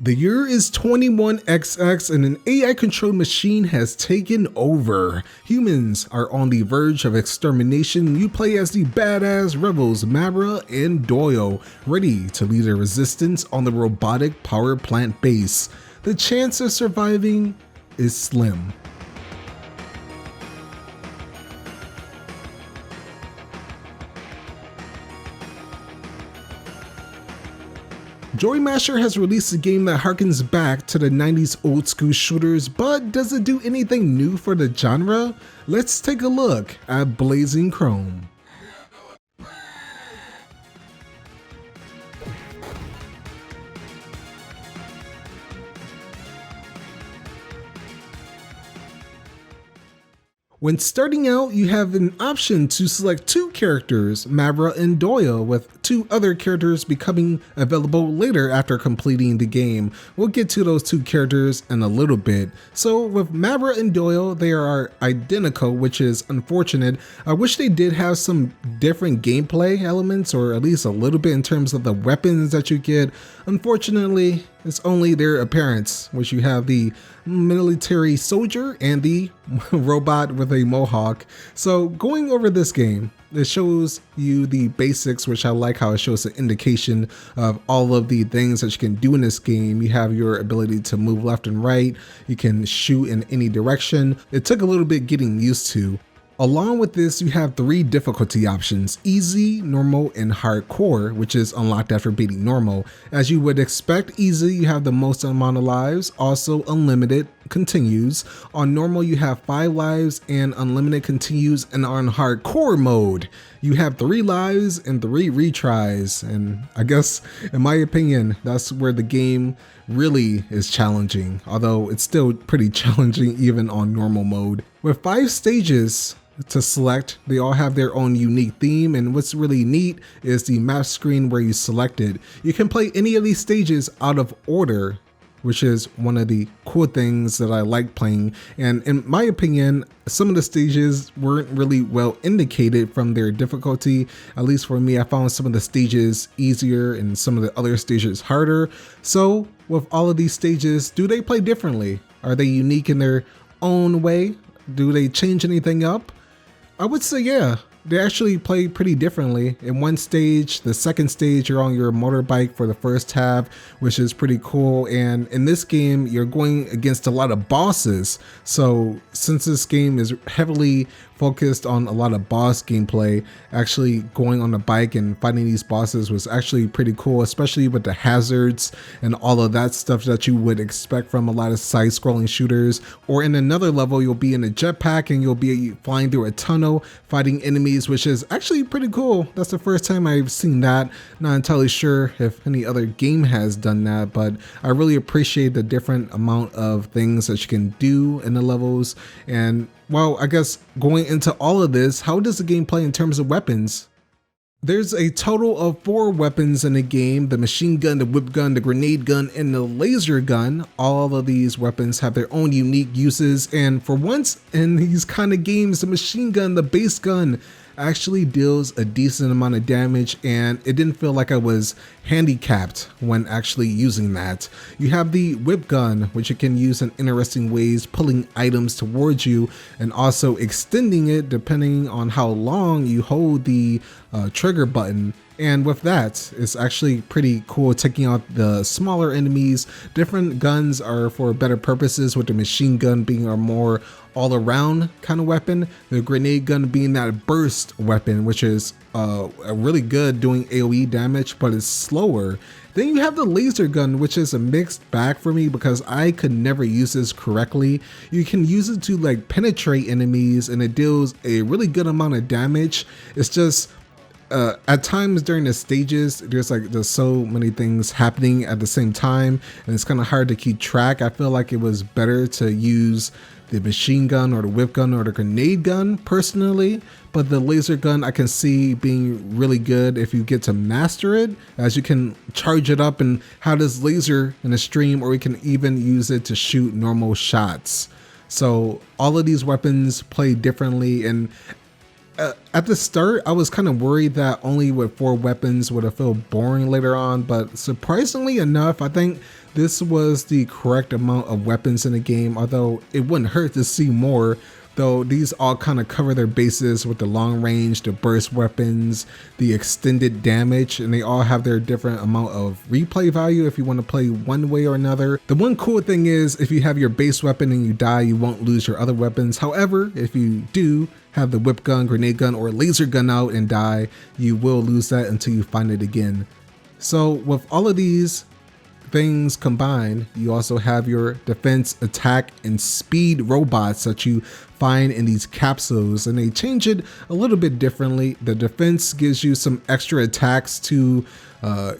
The year is 21XX and an AI-controlled machine has taken over. Humans are on the verge of extermination. You play as the badass rebels Mavra and Doyle, ready to lead a resistance on the robotic power plant base. The chance of surviving is slim. Joymaster has released a game that harkens back to the 90s old school shooters, but does it do anything new for the genre? Let's take a look at Blazing Chrome. When starting out, you have an option to select two characters, Mavra and Doyle, with two other characters becoming available later after completing the game. We'll get to those two characters in a little bit. So with Mavra and Doyle, they are identical, which is unfortunate. I wish they did have some different gameplay elements, or at least a little bit in terms of the weapons that you get. Unfortunately, it's only their appearance, which you have the military soldier and the robot with a mohawk. So going over this game, it shows you the basics, which I like how it shows an indication of all of the things that you can do in this game. You have your ability to move left and right. You can shoot in any direction. It took a little bit getting used to. Along with this, you have three difficulty options: easy, normal, and hardcore, which is unlocked after beating normal. As you would expect, easy, you have the most amount of lives, also unlimited continues. On normal, you have 5 lives and unlimited continues, and on hardcore mode, you have 3 lives and 3 retries. And I guess, in my opinion, that's where the game really is challenging, although it's still pretty challenging even on normal mode. With 5 stages to select, they all have their own unique theme, and what's really neat is the map screen where you select it. You can play any of these stages out of order, which is one of the cool things that I like playing. And in my opinion, some of the stages weren't really well indicated from their difficulty. At least for me, I found some of the stages easier and some of the other stages harder. So with all of these stages, do they play differently? Are they unique in their own way? Do they change anything up? I would say yeah. They actually play pretty differently. In one stage, the second stage, you're on your motorbike for the first half, which is pretty cool. And in this game, you're going against a lot of bosses. So since this game is heavily focused on a lot of boss gameplay, actually going on the bike and fighting these bosses was actually pretty cool, especially with the hazards and all of that stuff that you would expect from a lot of side-scrolling shooters. Or in another level, you'll be in a jetpack and you'll be flying through a tunnel, fighting enemies, which is actually pretty cool. That's the first time I've seen that. Not entirely sure if any other game has done that, but I really appreciate the different amount of things that you can do in the levels. And well, I guess going into all of this, how does the game play in terms of weapons? There's a total of 4 weapons in the game: the machine gun, the whip gun, the grenade gun, and the laser gun. All of these weapons have their own unique uses, and for once in these kind of games, the machine gun, the base gun, actually deals a decent amount of damage, and it didn't feel like I was handicapped when actually using that. You have the whip gun, which you can use in interesting ways, pulling items towards you and also extending it depending on how long you hold the trigger button. And with that, it's actually pretty cool taking out the smaller enemies. Different guns are for better purposes, with the machine gun being a more all-around kind of weapon, the grenade gun being that burst weapon, which is really good doing AoE damage, but it's slower. Then you have the laser gun, which is a mixed bag for me because I could never use this correctly. You can use it to like penetrate enemies and it deals a really good amount of damage. It's just at times during the stages, there's so many things happening at the same time, and it's kind of hard to keep track. I feel like it was better to use the machine gun or the whip gun or the grenade gun personally, but the laser gun I can see being really good if you get to master it, as you can charge it up and have this laser in a stream, or you can even use it to shoot normal shots. So all of these weapons play differently, and at the start, I was kind of worried that only with 4 weapons would it feel boring later on, but surprisingly enough, I think this was the correct amount of weapons in the game, although it wouldn't hurt to see more. Though these all kind of cover their bases with the long range, the burst weapons, the extended damage, and they all have their different amount of replay value if you want to play one way or another. The one cool thing is if you have your base weapon and you die, you won't lose your other weapons. However, if you do have the whip gun, grenade gun, or laser gun out and die, you will lose that until you find it again. So with all of these things combined, you also have your defense, attack, and speed robots that you find in these capsules, and they change it a little bit differently. The defense gives you some extra attacks to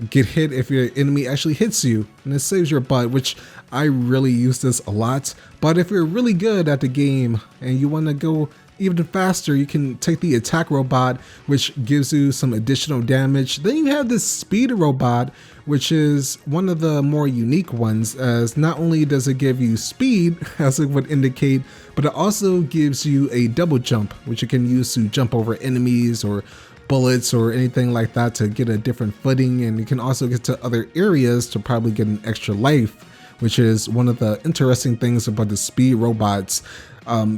get hit if your enemy actually hits you, and it saves your butt, which I really use this a lot. But if you're really good at the game and you want to go even faster, you can take the attack robot, which gives you some additional damage. Then you have this speed robot, which is one of the more unique ones, as not only does it give you speed, as it would indicate, but it also gives you a double jump, which you can use to jump over enemies or bullets or anything like that to get a different footing. And you can also get to other areas to probably get an extra life, which is one of the interesting things about the speed robots.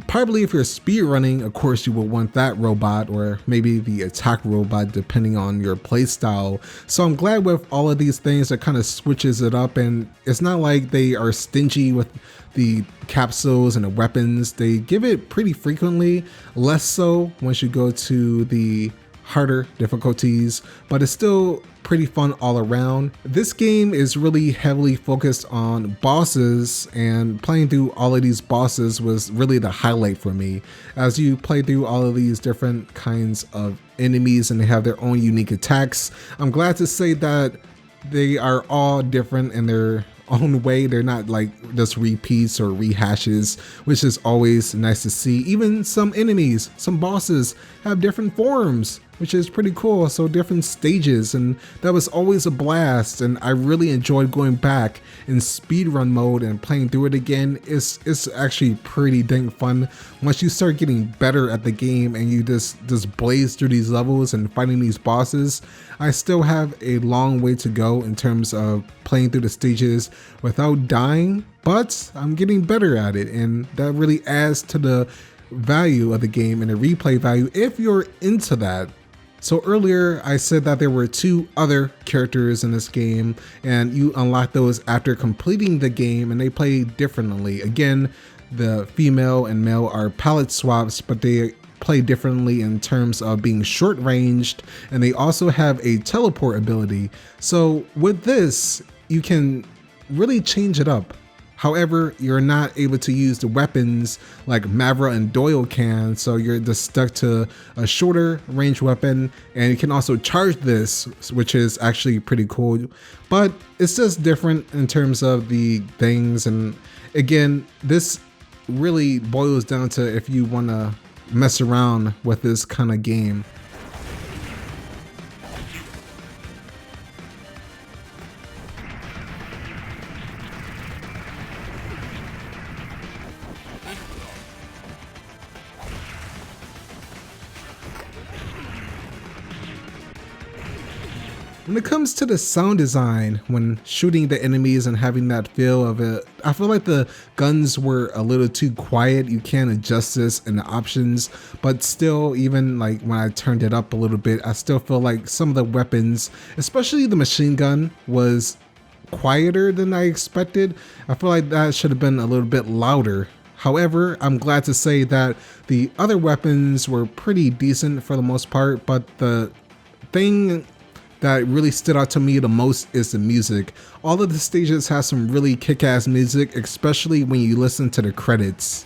Probably if you're speed running, of course you will want that robot, or maybe the attack robot, depending on your playstyle. So I'm glad with all of these things that kind of switches it up, and it's not like they are stingy with the capsules and the weapons. They give it pretty frequently, less so once you go to the harder difficulties, but it's still pretty fun all around. This game is really heavily focused on bosses, and playing through all of these bosses was really the highlight for me. As you play through all of these different kinds of enemies and they have their own unique attacks, I'm glad to say that they are all different in their own way. They're not like just repeats or rehashes, which is always nice to see. Even some enemies, some bosses have different forms, which is pretty cool. So different stages, and that was always a blast. And I really enjoyed going back in speedrun mode and playing through it again. It's actually pretty dang fun once you start getting better at the game and you just blaze through these levels and fighting these bosses. I still have a long way to go in terms of playing through the stages without dying, but I'm getting better at it, and that really adds to the value of the game and the replay value if you're into that. So earlier I said that there were 2 other characters in this game, and you unlock those after completing the game, and they play differently. Again, the female and male are palette swaps, but they play differently in terms of being short ranged, and they also have a teleport ability. So with this, you can really change it up. However, you're not able to use the weapons like Mavra and Doyle can, so you're just stuck to a shorter range weapon, and you can also charge this, which is actually pretty cool, but it's just different in terms of the things. And again, this really boils down to if you want to mess around with this kind of game. When it comes to the sound design, when shooting the enemies and having that feel of it, I feel like the guns were a little too quiet. You can adjust this in the options, but still, even like when I turned it up a little bit, I still feel like some of the weapons, especially the machine gun, was quieter than I expected. I feel like that should have been a little bit louder. However, I'm glad to say that the other weapons were pretty decent for the most part, but the thing that really stood out to me the most is the music. All of the stages have some really kick-ass music, especially when you listen to the credits.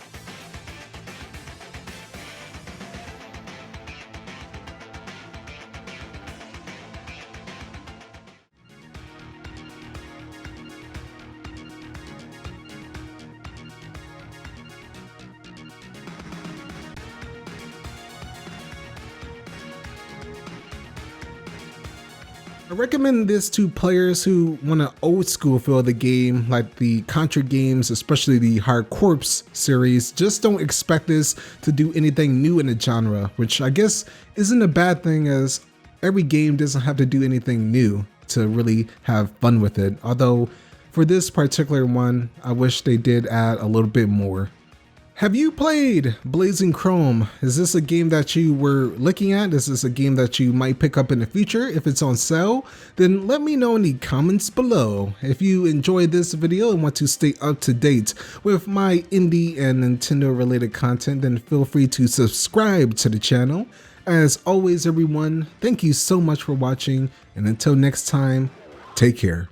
I recommend this to players who want an old school feel of the game, like the Contra games, especially the Hard Corps series. Just don't expect this to do anything new in the genre, which I guess isn't a bad thing, as every game doesn't have to do anything new to really have fun with it. Although For this particular one, I wish they did add a little bit more. Have you played Blazing Chrome? Is this a game that you were looking at? Is this a game that you might pick up in the future? If it's on sale, then let me know in the comments below. If you enjoyed this video and want to stay up to date with my indie and Nintendo related content, then feel free to subscribe to the channel. As always, everyone, thank you so much for watching, and until next time, take care.